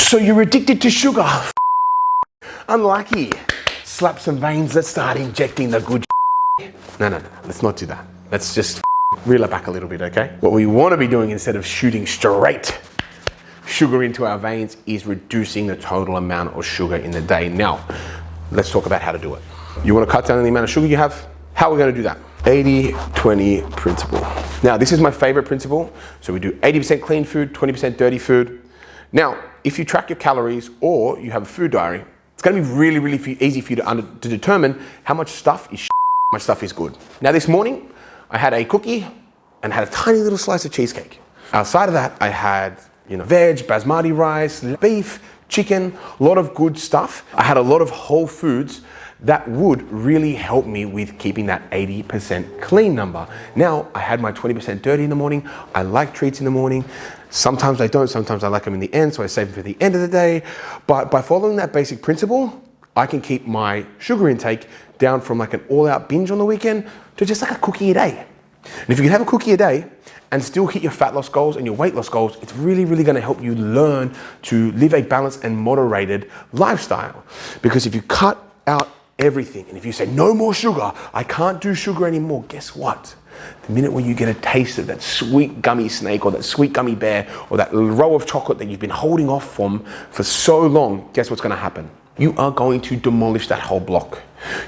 So you're addicted to sugar. Unlucky. Slap some veins, let's start injecting the good. No, let's not do that. Let's just reel it back a little bit, okay? What we want to be doing instead of shooting straight sugar into our veins is reducing the total amount of sugar in the day. Now, let's talk about how to do it. You want to cut down on the amount of sugar you have? How are we going to do that? 80-20 principle. Now, this is my favorite principle. So we do 80% clean food, 20% dirty food. Now, if you track your calories or you have a food diary, it's going to be really easy for you to determine how much stuff is how much stuff is good. Now, this morning, I had a cookie and had a tiny little slice of cheesecake. Outside of that, I had, veg, basmati rice, beef, chicken, a lot of good stuff. I had a lot of whole foods that would really help me with keeping that 80% clean number. Now, I had my 20% dirty in the morning. I like treats in the morning. Sometimes I don't, sometimes I like them in the end, so I save them for the end of the day. But by following that basic principle, I can keep my sugar intake down from like an all-out binge on the weekend to just like a cookie a day. And if you can have a cookie a day and still hit your fat loss goals and your weight loss goals, it's really gonna help you learn to live a balanced and moderated lifestyle. Because if you cut out everything, and if you say no more sugar, I can't do sugar anymore, guess what? The minute when you get a taste of that sweet gummy snake or that sweet gummy bear or that row of chocolate that you've been holding off from for so long, guess what's gonna happen? You are going to demolish that whole block.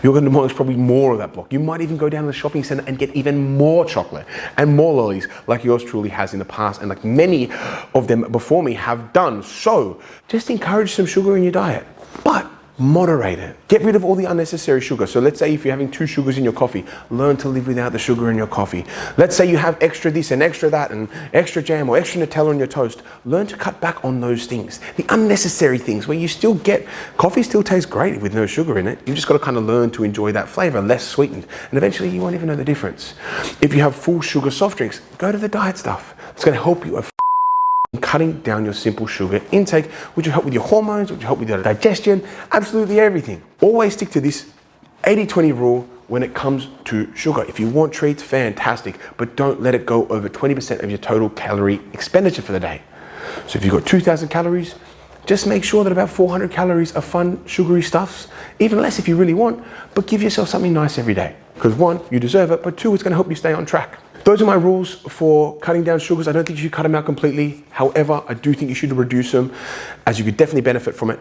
You're going to demolish probably more of that block. You might even go down to the shopping center and get even more chocolate and more lollies like yours truly has in the past and like many of them before me have done. So just encourage some sugar in your diet, but moderate it. Get rid of all the unnecessary sugar. So let's say if you're having 2 sugars in your coffee, learn to live without the sugar in your coffee. Let's say you have extra this and extra that and extra jam or extra Nutella on your toast. Learn to cut back on those things. The unnecessary things where you still get, coffee still tastes great with no sugar in it. You've just got to kind of learn to enjoy that flavor, less sweetened. And eventually you won't even know the difference. If you have full sugar soft drinks, go to the diet stuff. It's going to help you cutting down your simple sugar intake, which will help with your hormones, which will help with your digestion, absolutely everything. Always stick to this 80-20 rule when it comes to sugar. If you want treats, fantastic, but don't let it go over 20% of your total calorie expenditure for the day. So if you've got 2,000 calories, just make sure that about 400 calories are fun, sugary stuffs, even less if you really want, but give yourself something nice every day. Because 1, you deserve it, but 2, it's gonna help you stay on track. Those are my rules for cutting down sugars. I don't think you should cut them out completely. However, I do think you should reduce them as you could definitely benefit from it.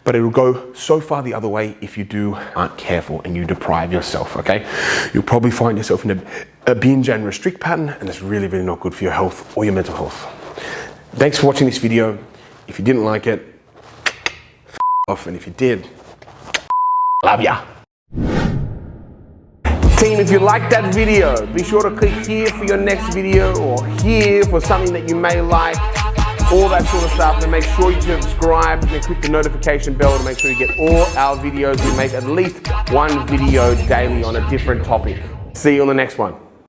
But it'll go so far the other way if you aren't careful and you deprive yourself, okay? You'll probably find yourself in a binge and restrict pattern, and it's really not good for your health or your mental health. Thanks for watching this video. If you didn't like it, off, and if you did, love ya. Team, if you liked that video, be sure to click here for your next video or here for something that you may like, all that sort of stuff. And make sure you subscribe and click the notification bell to make sure you get all our videos. We make at least 1 video daily on a different topic. See you on the next one.